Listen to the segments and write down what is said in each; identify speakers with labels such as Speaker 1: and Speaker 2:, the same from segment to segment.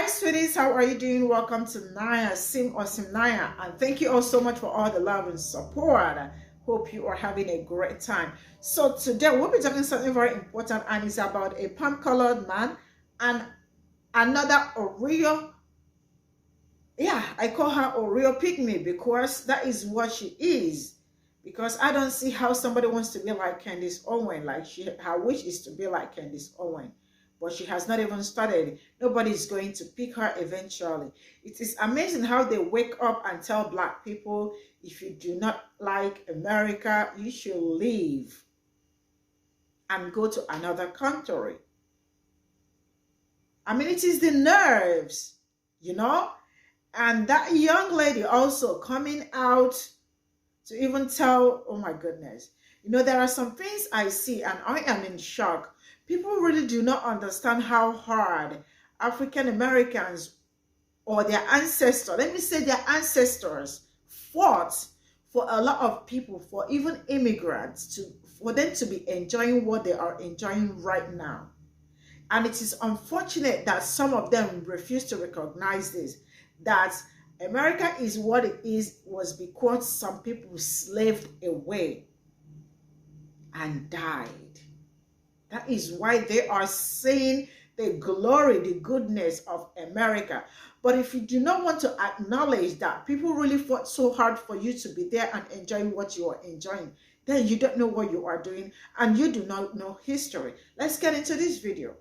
Speaker 1: Sweeties, how are you doing? Welcome to Cimnanya, and thank you all so much for all the love and support. Hope you are having a great time. So today we'll be talking something very important, and it's about a palm-colored man and another Oreo. Yeah, I call her Oreo pygmy because that is what she is. Because I don't see how somebody wants to be like Candace Owen, like her wish is to be like Candace Owen. But she has not even started. Nobody is going to pick her eventually. It is amazing how they wake up and tell black people, if you do not like America, you should leave and go to another country. I mean, it is the nerves, you know? And that young lady also coming out to even tell, oh my goodness. You know, there are some things I see and I am in shock. People really do not understand how hard African Americans or their ancestors, let me say their ancestors, fought for a lot of people, for even immigrants, for them to be enjoying what they are enjoying right now. And it is unfortunate that some of them refuse to recognize this, that America is what it is was because some people slaved away and died. That is why they are saying the glory, the goodness of America. But if you do not want to acknowledge that people really fought so hard for you to be there and enjoy what you are enjoying, then you don't know what you are doing and you do not know history. Let's get into this video.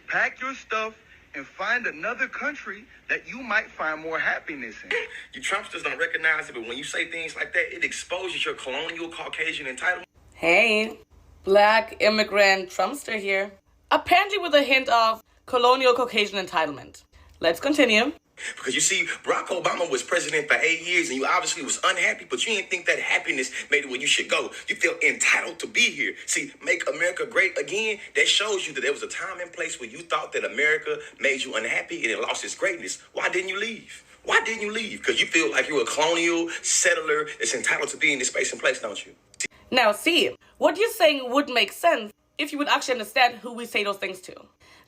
Speaker 2: Pack your stuff and find another country that you might find more happiness in.
Speaker 3: You Trumpsters don't recognize it, but when you say things like that, it exposes your colonial Caucasian entitlement.
Speaker 4: Hey, black immigrant Trumpster here. Apparently with a hint of colonial Caucasian entitlement. Let's continue.
Speaker 3: Because you see, Barack Obama was president for 8 years and you obviously was unhappy, but you didn't think that happiness made it where you should go. You feel entitled to be here. See, make America great again, that shows you that there was a time and place where you thought that America made you unhappy and it lost its greatness. Why didn't you leave? Why didn't you leave? Because you feel like you're a colonial settler that's entitled to be in this space and place, don't you?
Speaker 4: Now see, what you're saying would make sense if you would actually understand who we say those things to.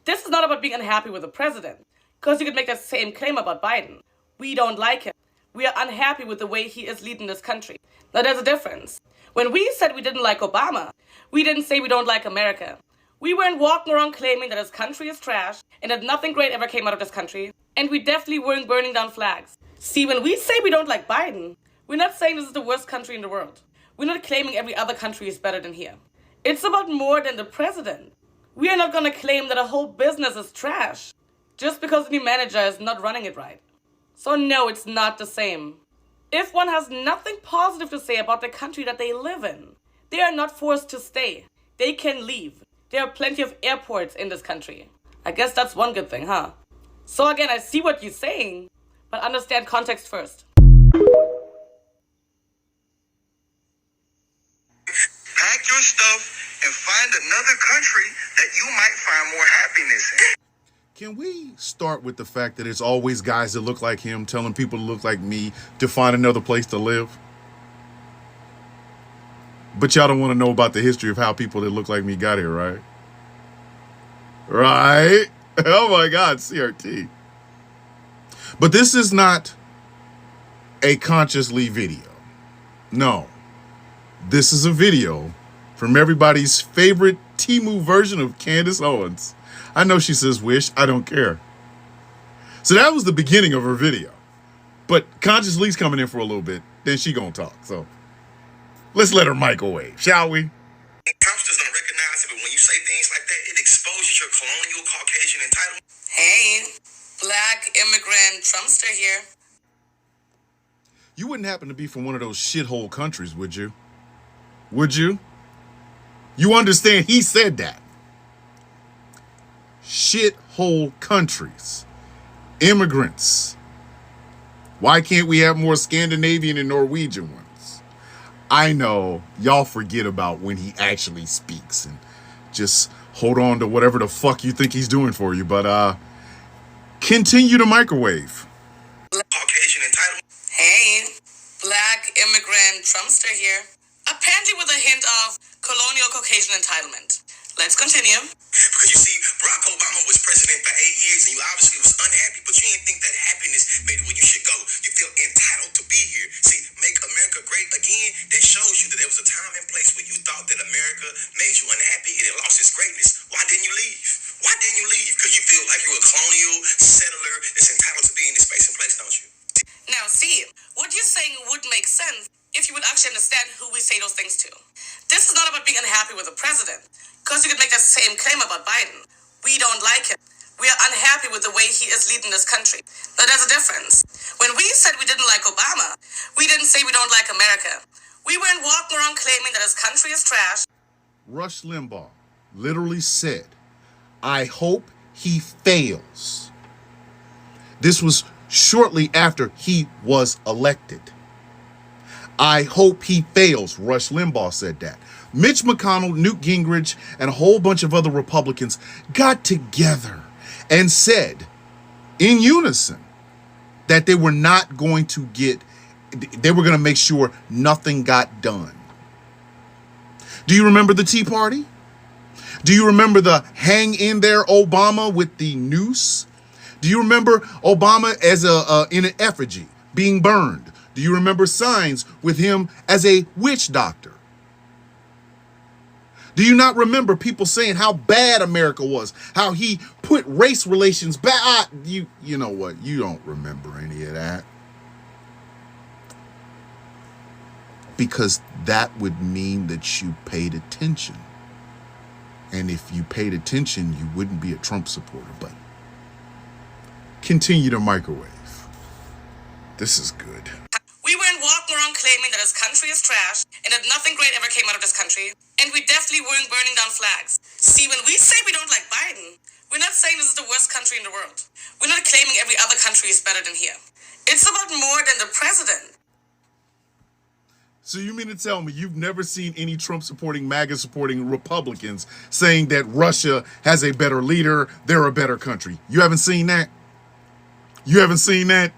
Speaker 4: This is not about being unhappy with the president, because you could make that same claim about Biden. We don't like him. We are unhappy with the way he is leading this country. Now there's a difference. When we said we didn't like Obama, we didn't say we don't like America. We weren't walking around claiming that this country is trash and that nothing great ever came out of this country. And we definitely weren't burning down flags. See, when we say we don't like Biden, we're not saying this is the worst country in the world. We're not claiming every other country is better than here. It's about more than the president. We are not going to claim that a whole business is trash just because the new manager is not running it right. So no, it's not the same. If one has nothing positive to say about the country that they live in, they are not forced to stay. They can leave. There are plenty of airports in this country. I guess that's one good thing, huh? So again, I see what you're saying, but understand context first.
Speaker 2: Pack your stuff and find another country that you might find more happiness in.
Speaker 5: Can we start with the fact that it's always guys that look like him telling people to look like me to find another place to live? But y'all don't want to know about the history of how people that look like me got here, right? Right? Oh my God, CRT. But this is not a consciously video. No. This is a video from everybody's favorite Temu version of Candace Owens. I know she says wish, I don't care. So that was the beginning of her video. But Conscious Lee's coming in for a little bit, then she gonna talk. So let's let her microwave, shall we?
Speaker 3: Trumpsters don't recognize it, but when you say things like that, it exposes your colonial Caucasian entitlement.
Speaker 4: Hey, black immigrant Trumpster here.
Speaker 5: You wouldn't happen to be from one of those shithole countries, would you? Would you? You understand he said that. Shithole countries. Immigrants. Why can't we have more Scandinavian and Norwegian ones? I know y'all forget about when he actually speaks and just hold on to whatever the fuck you think he's doing for you, but continue to microwave.
Speaker 3: Caucasian entitlement.
Speaker 4: Hey, black immigrant Trumpster here. Apparently with a hint of colonial Caucasian entitlement. Let's continue.
Speaker 3: Because you see, Barack Obama was president for 8 years and you obviously was unhappy, but you didn't think that happiness made it where you should go. You feel entitled to be here. See, make America great again, that shows you that there was a time and place where you thought that America made you unhappy and it lost its greatness. Why didn't you leave? Why didn't you leave? Because you feel like you're a colonial settler that's entitled to be in this space and place, don't you?
Speaker 4: Now, see, what you're saying would make sense if you would actually understand who we say those things to. This is not about being unhappy with the president, because you could make that same claim about Biden. We don't like him. We are unhappy with the way he is leading this country. Now, there's a difference. When we said we didn't like Obama, we didn't say we don't like America. We weren't walking around claiming that his country is trash.
Speaker 5: Rush Limbaugh literally said, I hope he fails. This was shortly after he was elected. I hope he fails. Rush Limbaugh said that. Mitch McConnell, Newt Gingrich, and a whole bunch of other Republicans got together and said in unison that they were not going to they were going to make sure nothing got done. Do you remember the Tea Party? Do you remember the hang in there Obama with the noose? Do you remember Obama as in an effigy being burned? Do you remember signs with him as a witch doctor? Do you not remember people saying how bad America was, how he put race relations back? You know what? You don't remember any of that. Because that would mean that you paid attention. And if you paid attention, you wouldn't be a Trump supporter. But continue to microwave. This is good.
Speaker 4: We weren't walking around claiming that his country is trash and that nothing great ever came out of this country. And we definitely weren't burning down flags. See, when we say we don't like Biden, we're not saying this is the worst country in the world. We're not claiming every other country is better than here. It's about more than the president.
Speaker 5: So you mean to tell me you've never seen any Trump-supporting, MAGA-supporting Republicans saying that Russia has a better leader, they're a better country? You haven't seen that? You haven't seen that?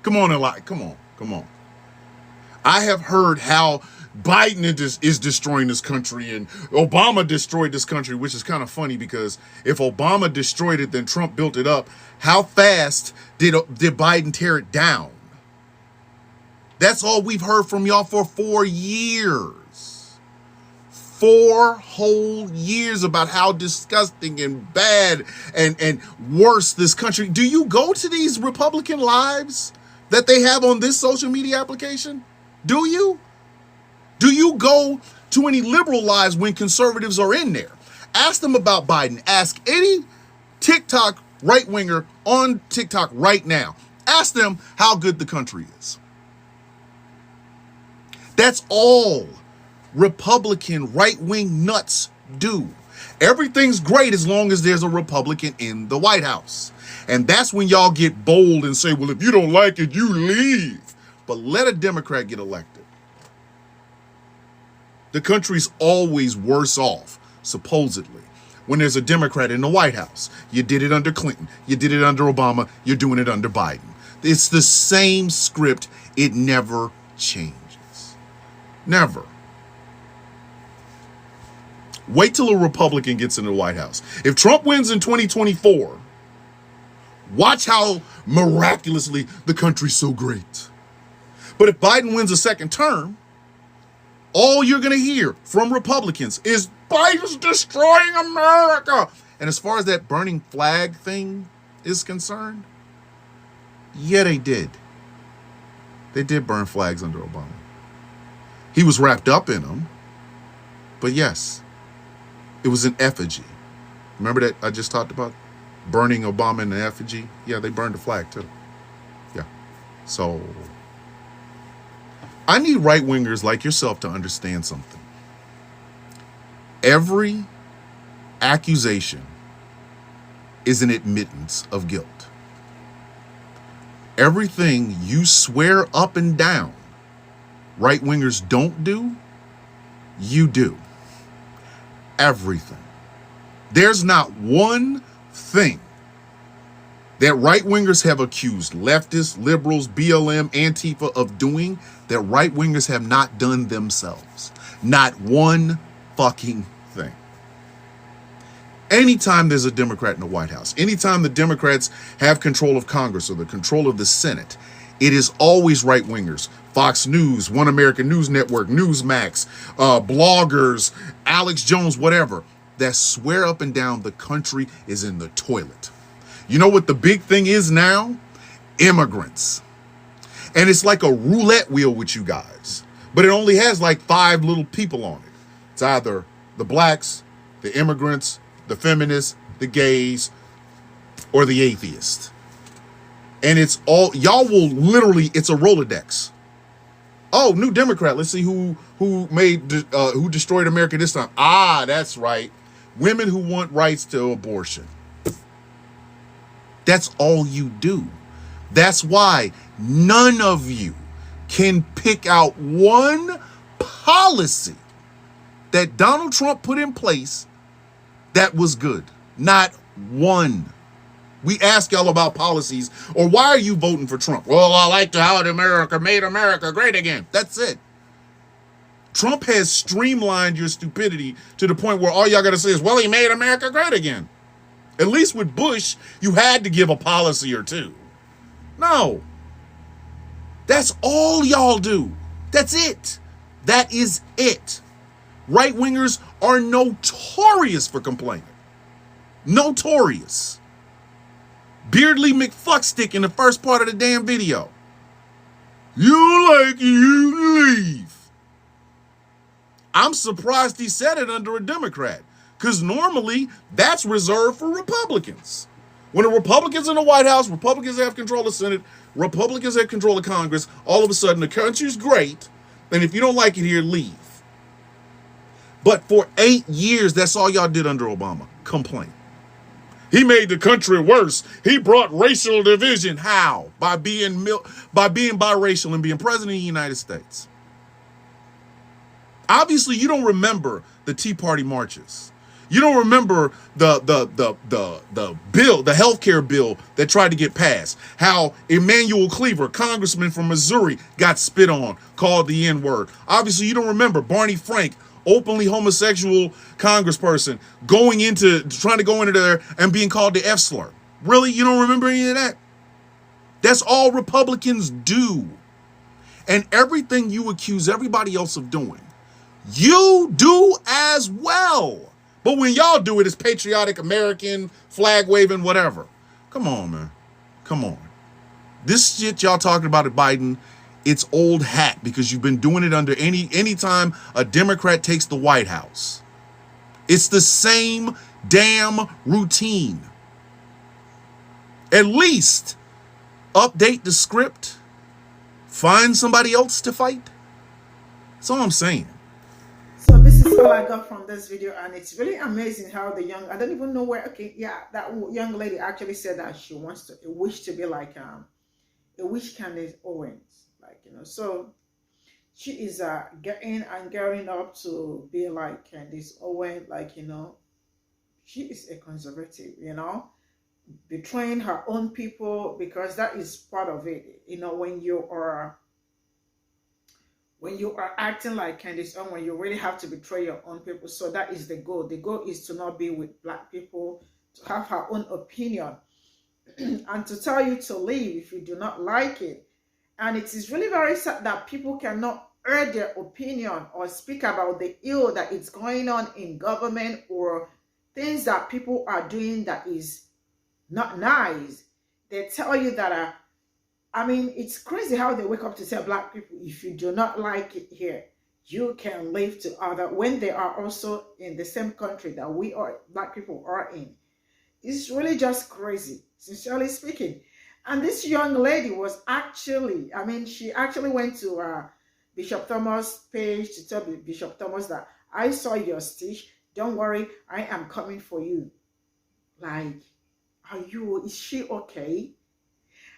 Speaker 5: Come on, Eli. Come on. I have heard how Biden is destroying this country and Obama destroyed this country, which is kind of funny because if Obama destroyed it, then Trump built it up. How fast did Biden tear it down? That's all we've heard from y'all for 4 years. 4 whole years about how disgusting and bad and worse this country. Do you go to these Republican lives that they have on this social media application? Do you? Do you go to any liberal lives when conservatives are in there? Ask them about Biden. Ask any TikTok right-winger on TikTok right now. Ask them how good the country is. That's all Republican right-wing nuts do. Everything's great as long as there's a Republican in the White House. And that's when y'all get bold and say, well, if you don't like it, you leave. But let a Democrat get elected. The country's always worse off, supposedly, when there's a Democrat in the White House. You did it under Clinton. You did it under Obama. You're doing it under Biden. It's the same script. It never changes. Never. Wait till a Republican gets in the White House. If Trump wins in 2024, watch how miraculously the country's so great. But if Biden wins a second term, all you're going to hear from Republicans is Biden's destroying America. And as far as that burning flag thing is concerned, yeah, they did. They did burn flags under Obama. He was wrapped up in them. But yes, it was an effigy. Remember that I just talked about burning Obama in an effigy? Yeah, they burned the flag too. Yeah. So I need right-wingers like yourself to understand something. Every accusation is an admittance of guilt. Everything you swear up and down right-wingers don't do, you do. Everything. There's not one thing that right-wingers have accused leftists, liberals, BLM, Antifa of doing that right-wingers have not done themselves. Not one fucking thing. Anytime there's a Democrat in the White House, anytime the Democrats have control of Congress or the control of the Senate, it is always right-wingers. Fox News, One American News Network, Newsmax, bloggers, Alex Jones, whatever, that swear up and down the country is in the toilet. You know what the big thing is now? Immigrants. And it's like a roulette wheel with you guys. But it only has like 5 little people on it. It's either the blacks, the immigrants, the feminists, the gays, or the atheists. And it's all, y'all will literally, it's a Rolodex. Oh, new Democrat. Let's see who destroyed America this time. Ah, that's right. Women who want rights to abortion. That's all you do. That's why none of you can pick out one policy that Donald Trump put in place that was good. Not one. We ask y'all about policies, or why are you voting for Trump? Well, I like how America made America great again. That's it. Trump has streamlined your stupidity to the point where all y'all got to say is, well, he made America great again. At least with Bush, you had to give a policy or two. No. That's all y'all do. That's it. That is it. Right-wingers are notorious for complaining. Notorious. Beardly McFuckstick in the first part of the damn video. You like it, you leave. I'm surprised he said it under a Democrat, because normally that's reserved for Republicans. When the Republicans in the White House, Republicans have control of the Senate, Republicans have control of Congress, all of a sudden the country's great, and if you don't like it here, leave. But for 8 years, that's all y'all did under Obama. Complain. He made the country worse. He brought racial division. How? By being biracial and being president of the United States. Obviously, you don't remember the Tea Party marches. You don't remember the bill, the healthcare bill that tried to get passed. How Emmanuel Cleaver, congressman from Missouri, got spit on, called the N-word. Obviously, you don't remember Barney Frank, openly homosexual congressperson, trying to go into there and being called the F-slur. Really? You don't remember any of that? That's all Republicans do. And everything you accuse everybody else of doing, you do as well. But when y'all do it, it's patriotic, American, flag waving, whatever. Come on, man. Come on. This shit y'all talking about at Biden, it's old hat, because you've been doing it under any time a Democrat takes the White House. It's the same damn routine. At least update the script. Find somebody else to fight. That's all I'm saying.
Speaker 1: So this is all I got from this video, and it's really amazing how I don't even know where, okay, yeah, that young lady actually said that she wish to be like a wish Candace Owens, like, so she is getting up to be like Candace Owens, like, she is a conservative, betraying her own people, because that is part of it, when you are acting like Candace Owens, you really have to betray your own people. So that is the goal. The goal is to not be with black people, to have her own opinion, and to tell you to leave if you do not like it. And it is really very sad that people cannot air their opinion or speak about the ill that is going on in government, or things that people are doing that is not nice. They tell you that it's crazy how they wake up to tell black people, if you do not like it here, you can leave to other, when they are also in the same country that black people are in. It's really just crazy, sincerely speaking. And this young lady was actually, she actually went to Bishop Thomas' page to tell Bishop Thomas that, I saw your stitch, don't worry, I am coming for you. Like, is she okay?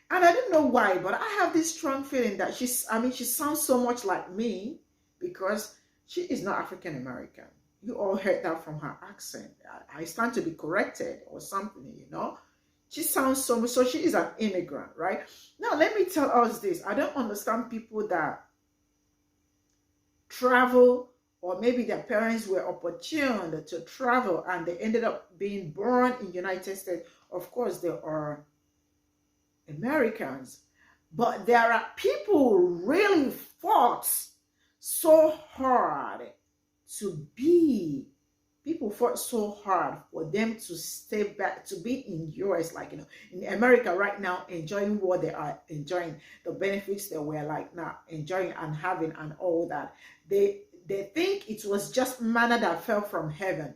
Speaker 1: And I don't know why, but I have this strong feeling that she sounds so much like me, because she is not African American. You all heard that from her accent. I stand to be corrected or something, She sounds so she is an immigrant, right? Now, let me tell us this. I don't understand people that travel or maybe their parents were opportune to travel and they ended up being born in United States. Of course, they are Americans. But there are people who really fought so hard to be, people fought so hard for them to stay back, to be in US, like, in America right now, enjoying what they are enjoying, the benefits they were like now enjoying and having and all that. They think it was just manna that fell from heaven.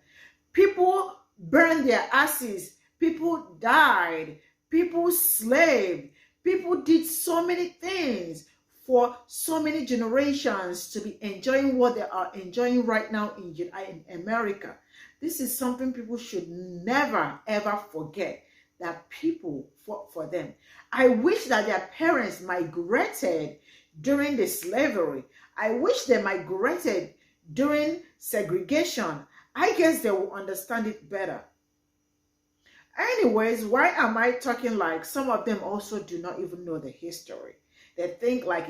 Speaker 1: People burned their asses, people died, people slaved, people did so many things for so many generations to be enjoying what they are enjoying right now in America. This is something people should never ever forget, that people fought for them. I wish that their parents migrated during the slavery. I wish they migrated during segregation. I guess they will understand it better. Anyways, why am I talking like some of them also do not even know the history? They think like,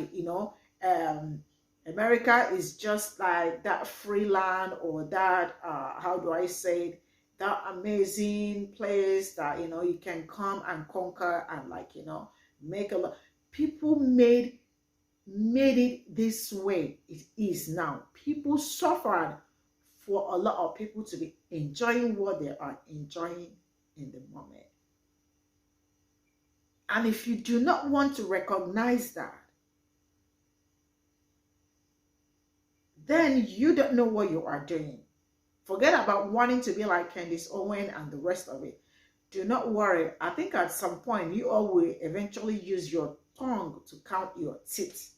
Speaker 1: America is just like that free land, or that, how do I say it, that amazing place that, you can come and conquer and like, make a lot. People made it this way it is now. People suffered for a lot of people to be enjoying what they are enjoying in the moment. And if you do not want to recognize that, then you don't know what you are doing. Forget about wanting to be like Candace Owen and the rest of it. Do not worry. I think at some point you all will eventually use your tongue to count your teeth.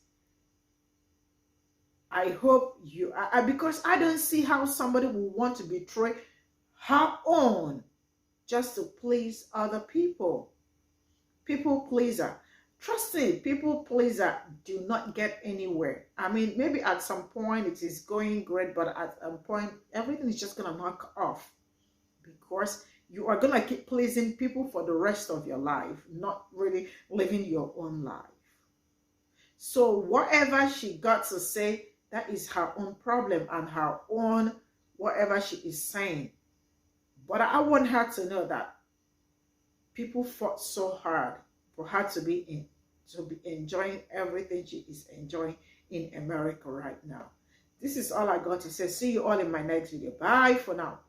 Speaker 1: I hope you are, because I don't see how somebody will want to betray her own just to please other people. People pleaser. Trust me, people pleaser do not get anywhere. I mean, maybe at some point it is going great, but at a point everything is just going to knock off, because you are going to keep pleasing people for the rest of your life, not really living your own life. So whatever she got to say, that is her own problem and her own whatever she is saying. But I want her to know that people fought so hard for her to be enjoying everything she is enjoying in America right now. This is all I got to say. See you all in my next video. Bye for now.